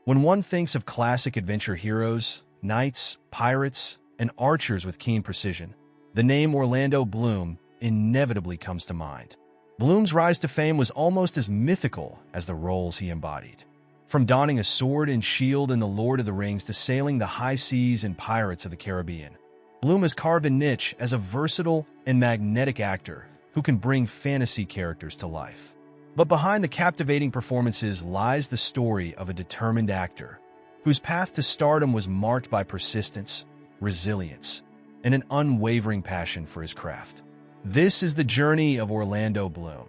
When one thinks of classic adventure heroes, knights, pirates, and archers with keen precision, the name Orlando Bloom inevitably comes to mind. Bloom's rise to fame was almost as mythical as the roles he embodied. From donning a sword and shield in The Lord of the Rings to sailing the high seas in Pirates of the Caribbean, Bloom has carved a niche as a versatile and magnetic actor who can bring fantasy characters to life. But behind the captivating performances lies the story of a determined actor whose path to stardom was marked by persistence, resilience, and an unwavering passion for his craft. This is the journey of Orlando Bloom,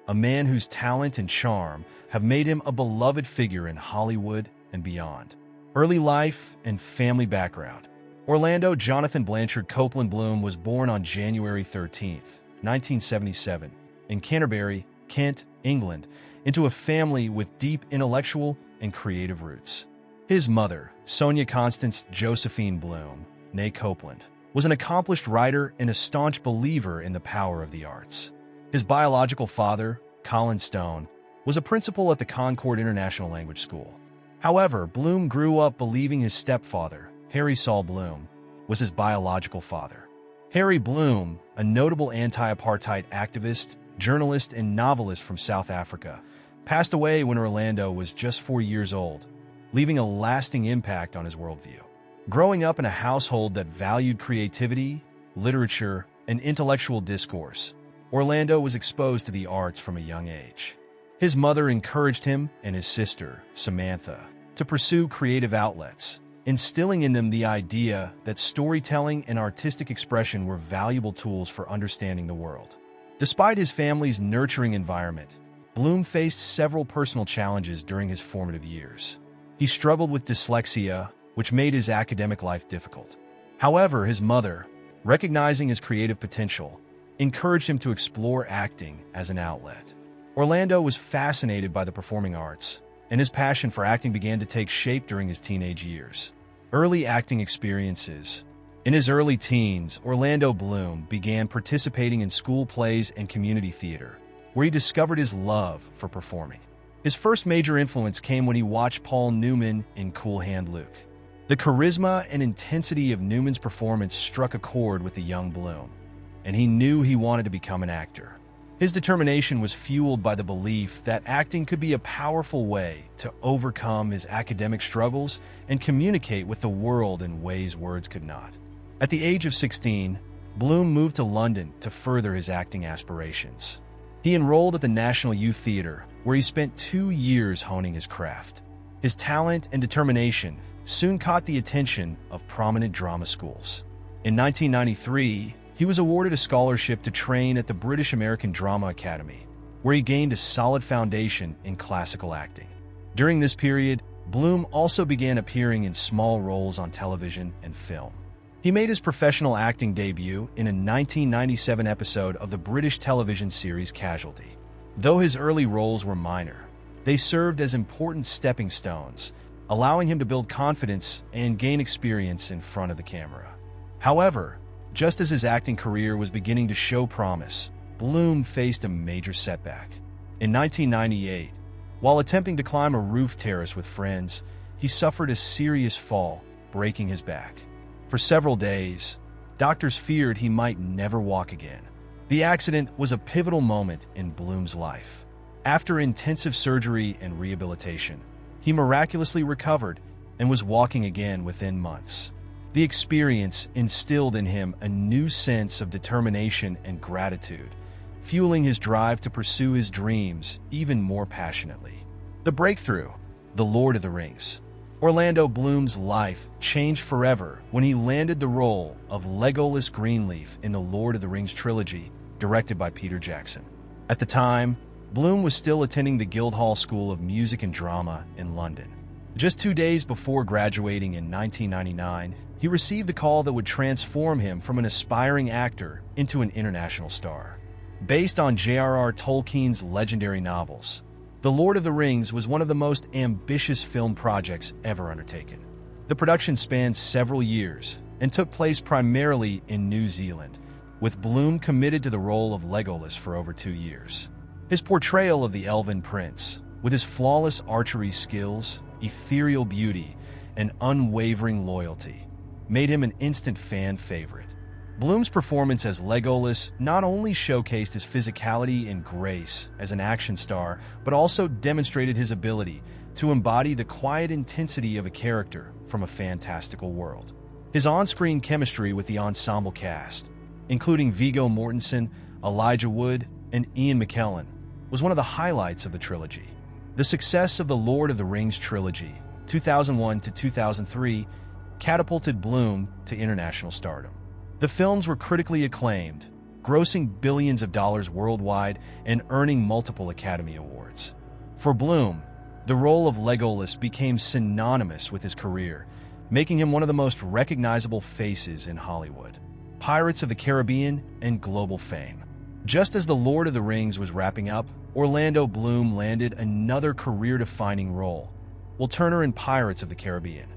a man whose talent and charm have made him a beloved figure in Hollywood and beyond. Early life and family background. Orlando Jonathan Blanchard Copeland Bloom was born on January 13, 1977, in Canterbury, Kent, England, into a family with deep intellectual and creative roots. His mother, Sonia Constance Josephine Bloom, née Copeland, was an accomplished writer and a staunch believer in the power of the arts. His biological father, Colin Stone, was a principal at the Concord International Language School. However, Bloom grew up believing his stepfather, Harry Saul Bloom, was his biological father. Harry Bloom, a notable anti-apartheid activist, journalist, and novelist from South Africa, passed away when Orlando was just 4 years old, leaving a lasting impact on his worldview. Growing up in a household that valued creativity, literature, and intellectual discourse, Orlando was exposed to the arts from a young age. His mother encouraged him and his sister, Samantha, to pursue creative outlets, instilling in them the idea that storytelling and artistic expression were valuable tools for understanding the world. Despite his family's nurturing environment, Bloom faced several personal challenges during his formative years. He struggled with dyslexia, which made his academic life difficult. However, his mother, recognizing his creative potential, encouraged him to explore acting as an outlet. Orlando was fascinated by the performing arts, and his passion for acting began to take shape during his teenage years. Early acting experiences. In his early teens, Orlando Bloom began participating in school plays and community theater, where he discovered his love for performing. His first major influence came when he watched Paul Newman in Cool Hand Luke. The charisma and intensity of Newman's performance struck a chord with the young Bloom, and he knew he wanted to become an actor. His determination was fueled by the belief that acting could be a powerful way to overcome his academic struggles and communicate with the world in ways words could not. At the age of 16, Bloom moved to London to further his acting aspirations. He enrolled at the National Youth Theatre, where he spent 2 years honing his craft. His talent and determination soon caught the attention of prominent drama schools. In 1993, he was awarded a scholarship to train at the British American Drama Academy, where he gained a solid foundation in classical acting. During this period, Bloom also began appearing in small roles on television and film. He made his professional acting debut in a 1997 episode of the British television series Casualty. Though his early roles were minor, they served as important stepping stones, allowing him to build confidence and gain experience in front of the camera. However, just as his acting career was beginning to show promise, Bloom faced a major setback. In 1998, while attempting to climb a roof terrace with friends, he suffered a serious fall, breaking his back. For several days, doctors feared he might never walk again. The accident was a pivotal moment in Bloom's life. After intensive surgery and rehabilitation, he miraculously recovered and was walking again within months. The experience instilled in him a new sense of determination and gratitude, fueling his drive to pursue his dreams even more passionately. The breakthrough, The Lord of the Rings. Orlando Bloom's life changed forever when he landed the role of Legolas Greenleaf in the Lord of the Rings trilogy, directed by Peter Jackson. At the time, Bloom was still attending the Guildhall School of Music and Drama in London. Just 2 days before graduating in 1999, he received the call that would transform him from an aspiring actor into an international star. Based on J.R.R. Tolkien's legendary novels, The Lord of the Rings was one of the most ambitious film projects ever undertaken. The production spanned several years and took place primarily in New Zealand, with Bloom committed to the role of Legolas for over 2 years. His portrayal of the Elven Prince, with his flawless archery skills, ethereal beauty, and unwavering loyalty made him an instant fan favorite. Bloom's performance as Legolas not only showcased his physicality and grace as an action star, but also demonstrated his ability to embody the quiet intensity of a character from a fantastical world. His on-screen chemistry with the ensemble cast, including Viggo Mortensen, Elijah Wood, and Ian McKellen, was one of the highlights of the trilogy. The success of the Lord of the Rings trilogy, 2001 to 2003, catapulted Bloom to international stardom. The films were critically acclaimed, grossing billions of dollars worldwide and earning multiple Academy Awards. For Bloom, the role of Legolas became synonymous with his career, making him one of the most recognizable faces in Hollywood, Pirates of the Caribbean, and global fame. Just as The Lord of the Rings was wrapping up, Orlando Bloom landed another career-defining role, Will Turner in Pirates of the Caribbean,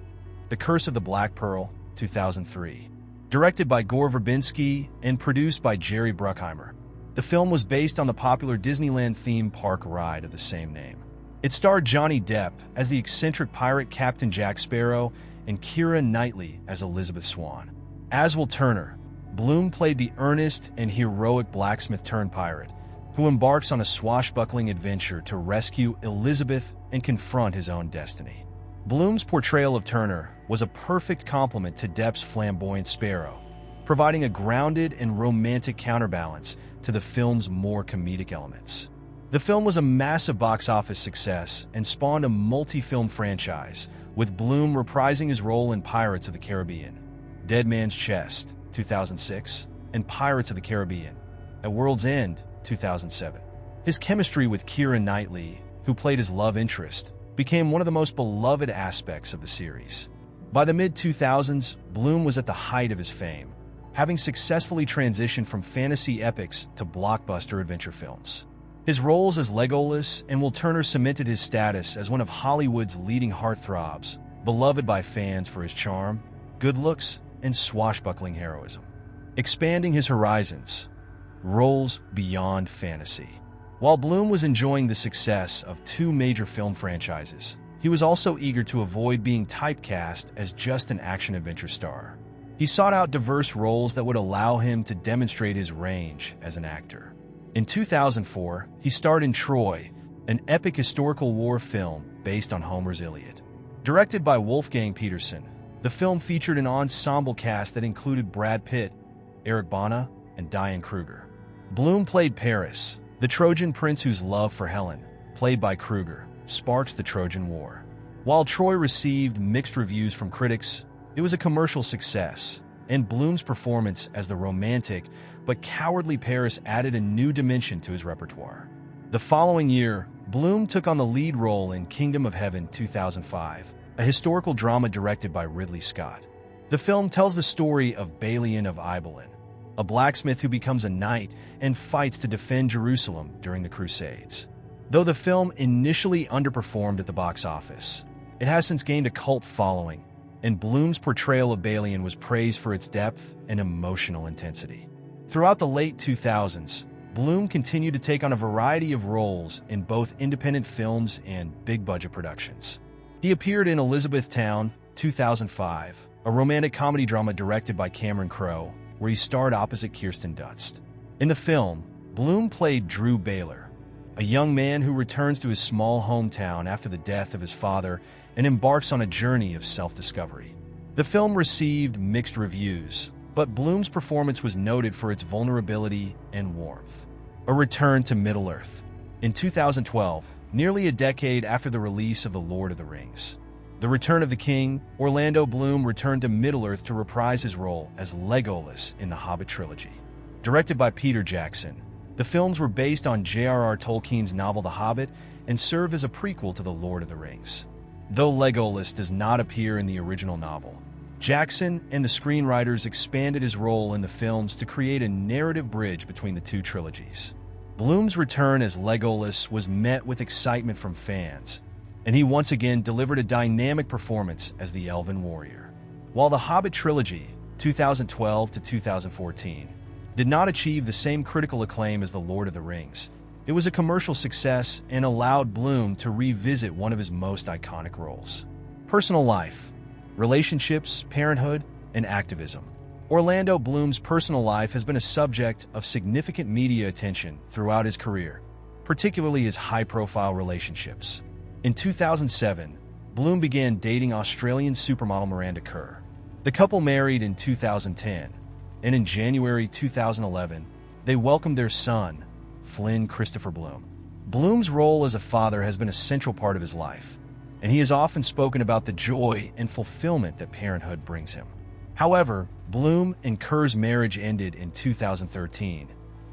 The Curse of the Black Pearl, 2003. Directed by Gore Verbinski and produced by Jerry Bruckheimer, the film was based on the popular Disneyland theme park ride of the same name. It starred Johnny Depp as the eccentric pirate Captain Jack Sparrow and Keira Knightley as Elizabeth Swann. As Will Turner, Bloom played the earnest and heroic blacksmith-turned-pirate who embarks on a swashbuckling adventure to rescue Elizabeth and confront his own destiny. Bloom's portrayal of Turner was a perfect complement to Depp's flamboyant Sparrow, providing a grounded and romantic counterbalance to the film's more comedic elements. The film was a massive box office success and spawned a multi-film franchise, with Bloom reprising his role in Pirates of the Caribbean, Dead Man's Chest, 2006, and Pirates of the Caribbean, At World's End, 2007. His chemistry with Keira Knightley, who played his love interest, became one of the most beloved aspects of the series. By the mid-2000s, Bloom was at the height of his fame, having successfully transitioned from fantasy epics to blockbuster adventure films. His roles as Legolas and Will Turner cemented his status as one of Hollywood's leading heartthrobs, beloved by fans for his charm, good looks, and swashbuckling heroism. Expanding his horizons, roles beyond fantasy. While Bloom was enjoying the success of two major film franchises, he was also eager to avoid being typecast as just an action-adventure star. He sought out diverse roles that would allow him to demonstrate his range as an actor. In 2004, he starred in Troy, an epic historical war film based on Homer's Iliad. Directed by Wolfgang Peterson, the film featured an ensemble cast that included Brad Pitt, Eric Bana, and Diane Kruger. Bloom played Paris, the Trojan prince whose love for Helen, played by Kruger, sparks the Trojan War. While Troy received mixed reviews from critics, it was a commercial success, and Bloom's performance as the romantic but cowardly Paris added a new dimension to his repertoire. The following year, Bloom took on the lead role in Kingdom of Heaven 2005, a historical drama directed by Ridley Scott. The film tells the story of Balian of Ibelin, a blacksmith who becomes a knight and fights to defend Jerusalem during the Crusades. Though the film initially underperformed at the box office, it has since gained a cult following, and Bloom's portrayal of Balian was praised for its depth and emotional intensity. Throughout the late 2000s, Bloom continued to take on a variety of roles in both independent films and big-budget productions. He appeared in Elizabethtown, 2005, a romantic comedy drama directed by Cameron Crowe, where he starred opposite Kirsten Dunst. In the film, Bloom played Drew Baylor, a young man who returns to his small hometown after the death of his father and embarks on a journey of self-discovery. The film received mixed reviews, but Bloom's performance was noted for its vulnerability and warmth. A return to Middle-earth. In 2012, nearly a decade after the release of The Lord of the Rings, The Return of the King, Orlando Bloom returned to Middle-earth to reprise his role as Legolas in the Hobbit trilogy. Directed by Peter Jackson, the films were based on J.R.R. Tolkien's novel The Hobbit and serve as a prequel to The Lord of the Rings. Though Legolas does not appear in the original novel, Jackson and the screenwriters expanded his role in the films to create a narrative bridge between the two trilogies. Bloom's return as Legolas was met with excitement from fans, and he once again delivered a dynamic performance as the Elven Warrior. While the Hobbit trilogy, 2012 to 2014, did not achieve the same critical acclaim as The Lord of the Rings, It was a commercial success and allowed Bloom to revisit one of his most iconic roles. Personal life, relationships, parenthood, and activism. Orlando Bloom's personal life has been a subject of significant media attention throughout his career, particularly his high-profile relationships. In 2007, Bloom began dating Australian supermodel Miranda Kerr. The couple married in 2010, and in January 2011, they welcomed their son, Flynn Christopher Bloom. Bloom's role as a father has been a central part of his life, and he has often spoken about the joy and fulfillment that parenthood brings him. However, Bloom and Kerr's marriage ended in 2013,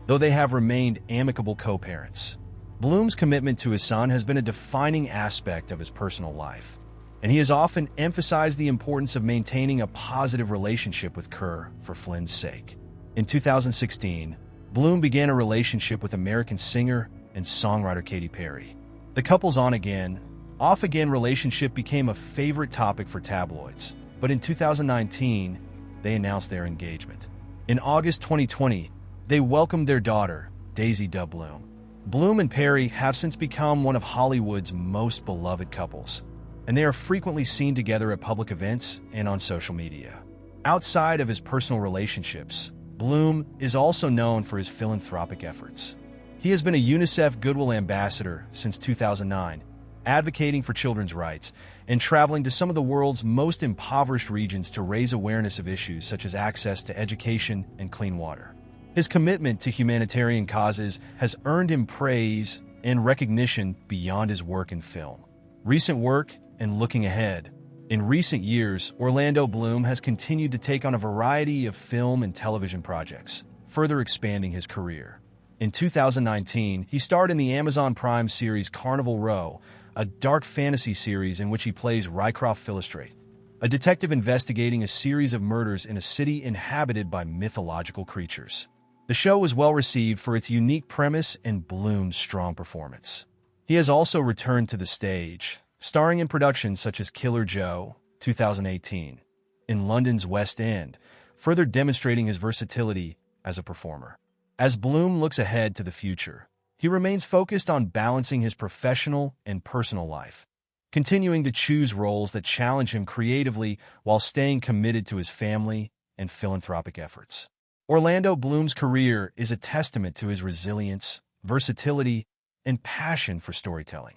though they have remained amicable co-parents. Bloom's commitment to his son has been a defining aspect of his personal life, and he has often emphasized the importance of maintaining a positive relationship with Kerr for Flynn's sake. In 2016, Bloom began a relationship with American singer and songwriter Katy Perry. The couple's on-again, off-again relationship became a favorite topic for tabloids, but in 2019, they announced their engagement. In August 2020, they welcomed their daughter, Daisy Dub Bloom. Bloom and Perry have since become one of Hollywood's most beloved couples, and they are frequently seen together at public events and on social media. Outside of his personal relationships, Bloom is also known for his philanthropic efforts. He has been a UNICEF Goodwill Ambassador since 2009, advocating for children's rights and traveling to some of the world's most impoverished regions to raise awareness of issues such as access to education and clean water. His commitment to humanitarian causes has earned him praise and recognition beyond his work in film. Recent work and looking ahead. In recent years, Orlando Bloom has continued to take on a variety of film and television projects, further expanding his career. In 2019, he starred in the Amazon Prime series Carnival Row, a dark fantasy series in which he plays Rycroft Philostrate, a detective investigating a series of murders in a city inhabited by mythological creatures. The show was well received for its unique premise and Bloom's strong performance. He has also returned to the stage, starring in productions such as Killer Joe, 2018, in London's West End, further demonstrating his versatility as a performer. As Bloom looks ahead to the future, he remains focused on balancing his professional and personal life, continuing to choose roles that challenge him creatively while staying committed to his family and philanthropic efforts. Orlando Bloom's career is a testament to his resilience, versatility, and passion for storytelling.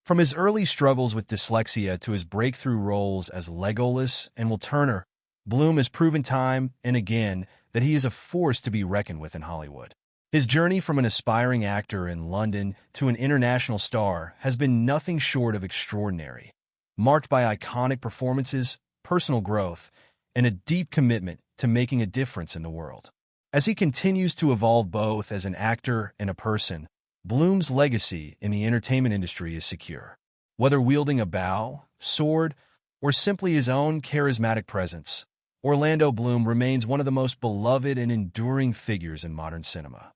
From his early struggles with dyslexia to his breakthrough roles as Legolas and Will Turner, Bloom has proven time and again that he is a force to be reckoned with in Hollywood. His journey from an aspiring actor in London to an international star has been nothing short of extraordinary, marked by iconic performances, personal growth, and a deep commitment to making a difference in the world. As he continues to evolve both as an actor and a person, Bloom's legacy in the entertainment industry is secure. Whether wielding a bow, sword, or simply his own charismatic presence, Orlando Bloom remains one of the most beloved and enduring figures in modern cinema.